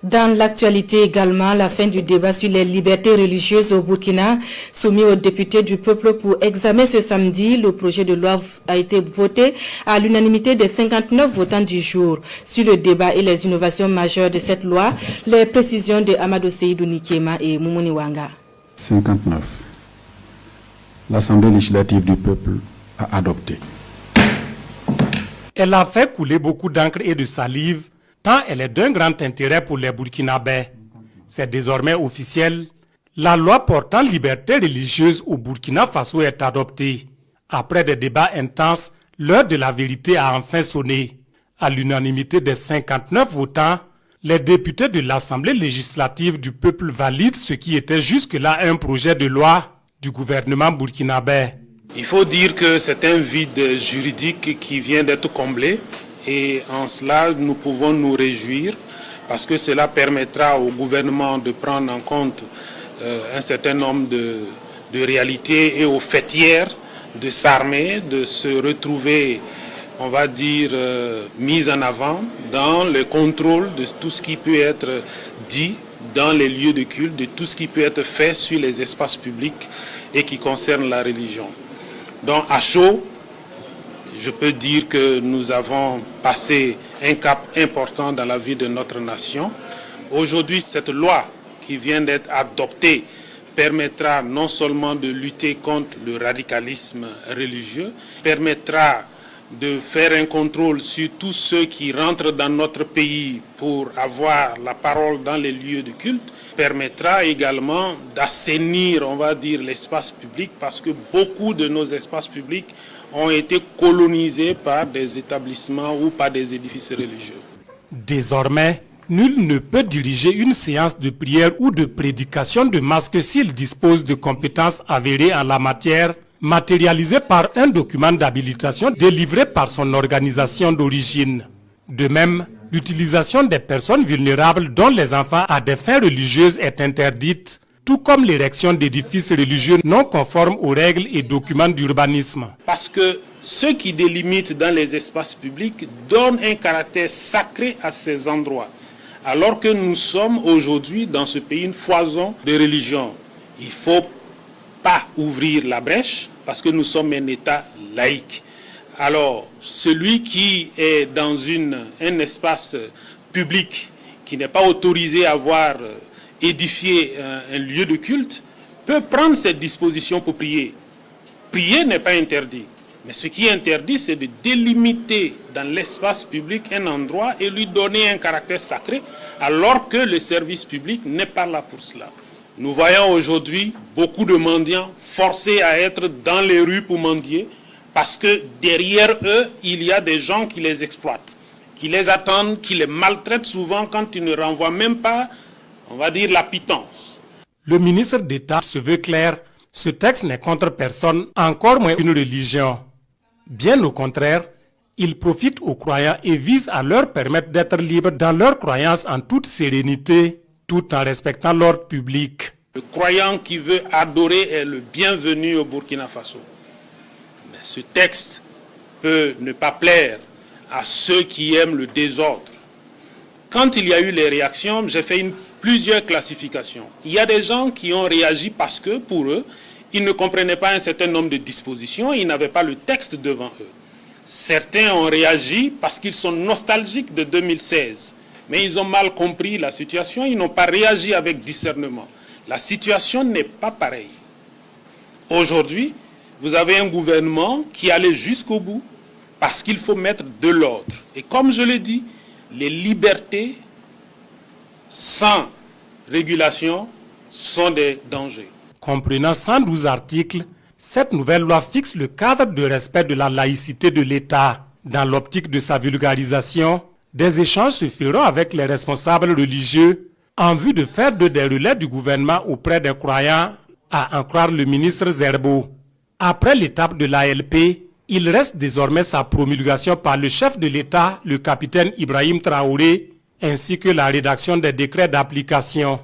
Dans l'actualité également, la fin du débat sur les libertés religieuses au Burkina, soumis aux députés du peuple pour examen ce samedi, le projet de loi a été voté à l'unanimité des 59 votants du jour. Sur le débat et les innovations majeures de cette loi, les précisions de Amadou Seydou Nikiema et Moumouni Wanga. 59. L'Assemblée législative du peuple a adopté. Elle a fait couler beaucoup d'encre et de salive, tant elle est d'un grand intérêt pour les Burkinabés. C'est désormais officiel. La loi portant liberté religieuse au Burkina Faso est adoptée. Après des débats intenses, l'heure de la vérité a enfin sonné. À l'unanimité des 59 votants, les députés de l'Assemblée législative du peuple valident ce qui était jusque-là un projet de loi du gouvernement burkinabé. Il faut dire que c'est un vide juridique qui vient d'être comblé et en cela nous pouvons nous réjouir parce que cela permettra au gouvernement de prendre en compte un certain nombre de réalités et aux fêtières de s'armer, de se retrouver, on va dire, mis en avant dans le contrôle de tout ce qui peut être dit dans les lieux de culte, de tout ce qui peut être fait sur les espaces publics et qui concerne la religion. Donc à chaud, je peux dire que nous avons passé un cap important dans la vie de notre nation. Aujourd'hui, cette loi qui vient d'être adoptée permettra non seulement de lutter contre le radicalisme religieux, permettra de faire un contrôle sur tous ceux qui rentrent dans notre pays pour avoir la parole dans les lieux de culte, permettra également d'assainir, on va dire, l'espace public parce que beaucoup de nos espaces publics ont été colonisés par des établissements ou par des édifices religieux. Désormais, nul ne peut diriger une séance de prière ou de prédication de masse que s'il dispose de compétences avérées en la matière, matérialisées par un document d'habilitation délivré par son organisation d'origine. De même, l'utilisation des personnes vulnérables dont les enfants à des fins religieuses est interdite, tout comme l'érection d'édifices religieux non conformes aux règles et documents d'urbanisme. Parce que ceux qui délimitent dans les espaces publics donnent un caractère sacré à ces endroits. Alors que nous sommes aujourd'hui dans ce pays une foison de religions. Il ne faut pas ouvrir la brèche parce que nous sommes un État laïque. Alors, celui qui est dans un espace public qui n'est pas autorisé à avoir édifié un lieu de culte peut prendre cette disposition pour prier. Prier n'est pas interdit. Mais ce qui est interdit, c'est de délimiter dans l'espace public un endroit et lui donner un caractère sacré, alors que le service public n'est pas là pour cela. Nous voyons aujourd'hui beaucoup de mendiants forcés à être dans les rues pour mendier, parce que derrière eux, il y a des gens qui les exploitent, qui les attendent, qui les maltraitent souvent quand ils ne renvoient même pas, on va dire, la pitance. Le ministre d'État se veut clair, ce texte n'est contre personne, encore moins une religion. Bien au contraire, il profite aux croyants et vise à leur permettre d'être libres dans leurs croyances en toute sérénité, tout en respectant l'ordre public. Le croyant qui veut adorer est le bienvenu au Burkina Faso. Mais ce texte peut ne pas plaire à ceux qui aiment le désordre. Quand il y a eu les réactions, j'ai fait plusieurs classifications. Il y a des gens qui ont réagi parce que, pour eux, ils ne comprenaient pas un certain nombre de dispositions, ils n'avaient pas le texte devant eux. Certains ont réagi parce qu'ils sont nostalgiques de 2016, mais ils ont mal compris la situation, ils n'ont pas réagi avec discernement. La situation n'est pas pareille. Aujourd'hui, vous avez un gouvernement qui allait jusqu'au bout parce qu'il faut mettre de l'ordre. Et comme je l'ai dit, les libertés sans régulation sont des dangers. Comprenant 112 articles, cette nouvelle loi fixe le cadre de respect de la laïcité de l'État. Dans l'optique de sa vulgarisation, des échanges se feront avec les responsables religieux en vue de faire des relais du gouvernement auprès des croyants, à en croire le ministre Zerbo. Après l'étape de l'ALP, il reste désormais sa promulgation par le chef de l'État, le capitaine Ibrahim Traoré, ainsi que la rédaction des décrets d'application.